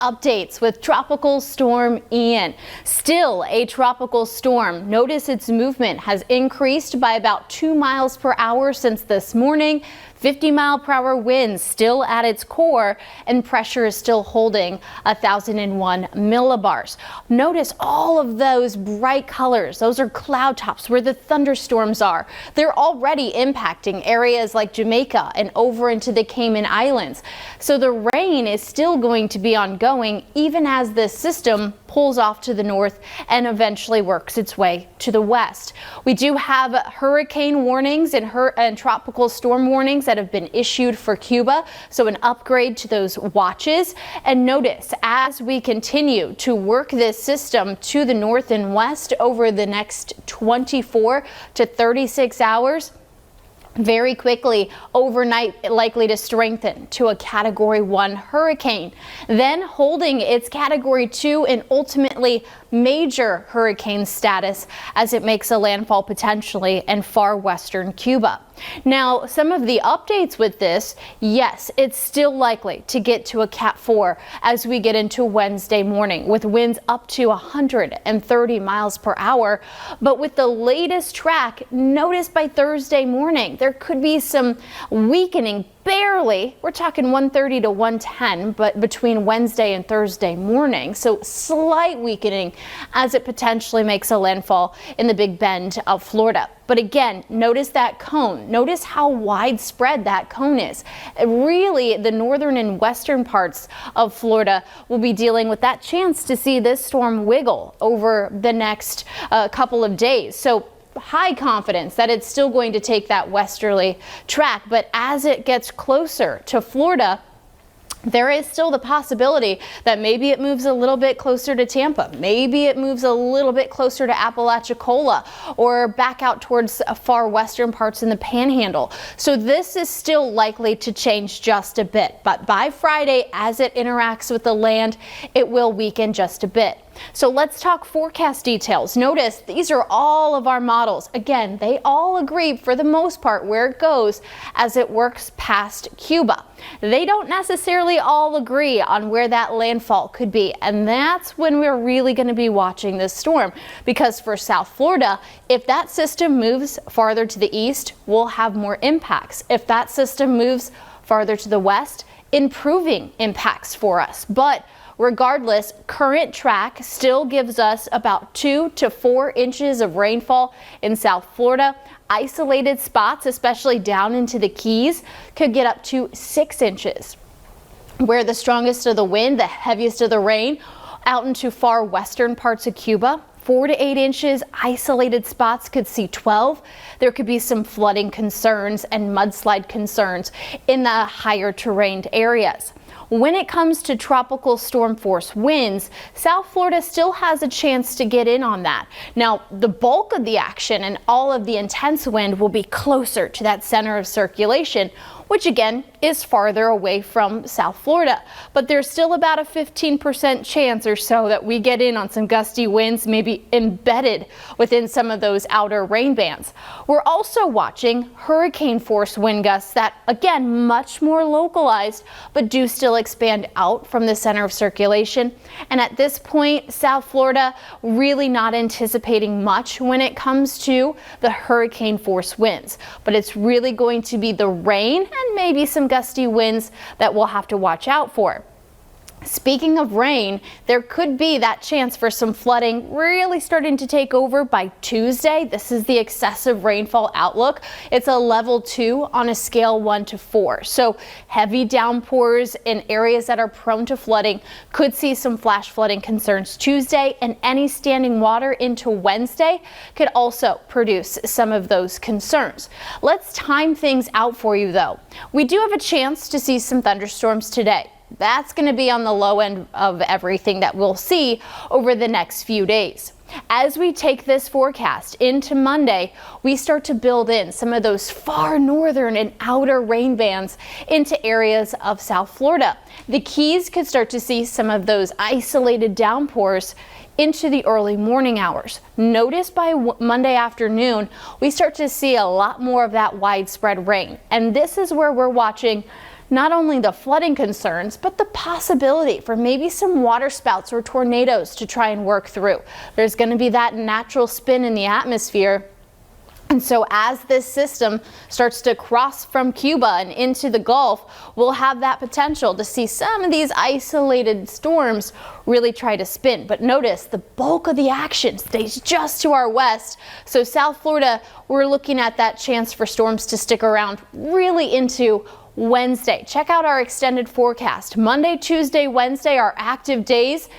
Updates with Tropical Storm Ian. Still a tropical storm. Notice its movement has increased by about 2 miles per hour since this morning. 50-mile-per-hour winds still at its core, and pressure is still holding 1,001 millibars. Notice all of those bright colors. Those are cloud tops where the thunderstorms are. They're already impacting areas like Jamaica and over into the Cayman Islands. So the rain is still going to be ongoing even as this system pulls off to the north and eventually works its way to the west. We do have hurricane warnings and tropical storm warnings that have been issued for Cuba, so an upgrade to those watches. And notice, as we continue to work this system to the north and west over the next 24 to 36 hours, very quickly overnight likely to strengthen to a Category 1 hurricane, then holding its Category 2 and ultimately major hurricane status as it makes a landfall potentially in far western Cuba. Now, some of the updates with this, yes, it's still likely to get to a Cat 4 as we get into Wednesday morning with winds up to 130 miles per hour. But with the latest track, notice by Thursday morning, there could be some weakening. Barely, we're talking 130 to 110, but between Wednesday and Thursday morning. So slight weakening as it potentially makes a landfall in the Big Bend of Florida. But again, notice that cone. Notice how widespread that cone is. Really, the northern and western parts of Florida will be dealing with that chance to see this storm wiggle over the next couple of days. So high confidence that it's still going to take that westerly track, but as it gets closer to Florida, there is still the possibility that maybe it moves a little bit closer to Tampa. Maybe it moves a little bit closer to Apalachicola or back out towards far western parts in the Panhandle. So this is still likely to change just a bit. But by Friday, as it interacts with the land, it will weaken just a bit. So let's talk forecast details. Notice these are all of our models. Again, they all agree for the most part where it goes as it works past Cuba. They don't necessarily all agree on where that landfall could be, and that's when we're really going to be watching this storm, because for South Florida, if that system moves farther to the east, we'll have more impacts. If that system moves farther to the west, improving impacts for us. But regardless, current track still gives us about 2 to 4 inches of rainfall in South Florida. Isolated spots, especially down into the Keys, could get up to 6 inches. Where the strongest of the wind, the heaviest of the rain, out into far western parts of Cuba, 4 to 8 inches. Isolated spots could see 12. There could be some flooding concerns and mudslide concerns in the higher terrained areas. When it comes to tropical storm force winds, South Florida still has a chance to get in on that. Now, the bulk of the action and all of the intense wind will be closer to that center of circulation, which again is farther away from South Florida. But there's still about a 15% chance or so that we get in on some gusty winds, maybe embedded within some of those outer rain bands. We're also watching hurricane force wind gusts that, again, much more localized, but do still expand out from the center of circulation. And at this point, South Florida really not anticipating much when it comes to the hurricane force winds. But it's really going to be the rain and maybe some gusty winds that we'll have to watch out for. Speaking of rain, there could be that chance for some flooding really starting to take over by Tuesday. This is the excessive rainfall outlook. It's a level 2 on a scale 1 to 4. So heavy downpours in areas that are prone to flooding could see some flash flooding concerns Tuesday, and any standing water into Wednesday could also produce some of those concerns. Let's time things out for you though. We do have a chance to see some thunderstorms today. That's going to be on the low end of everything that we'll see over the next few days. As we take this forecast into Monday, we start to build in some of those far northern and outer rain bands into areas of South Florida. The Keys could start to see some of those isolated downpours into the early morning hours. Notice by Monday afternoon, we start to see a lot more of that widespread rain. And this is where we're watching not only the flooding concerns, but the possibility for maybe some water spouts or tornadoes to try and work through. There's going to be that natural spin in the atmosphere. And so as this system starts to cross from Cuba and into the Gulf, we'll have that potential to see some of these isolated storms really try to spin. But notice the bulk of the action stays just to our west. So South Florida, we're looking at that chance for storms to stick around really into Wednesday. Check out our extended forecast. Monday, Tuesday, Wednesday are active days.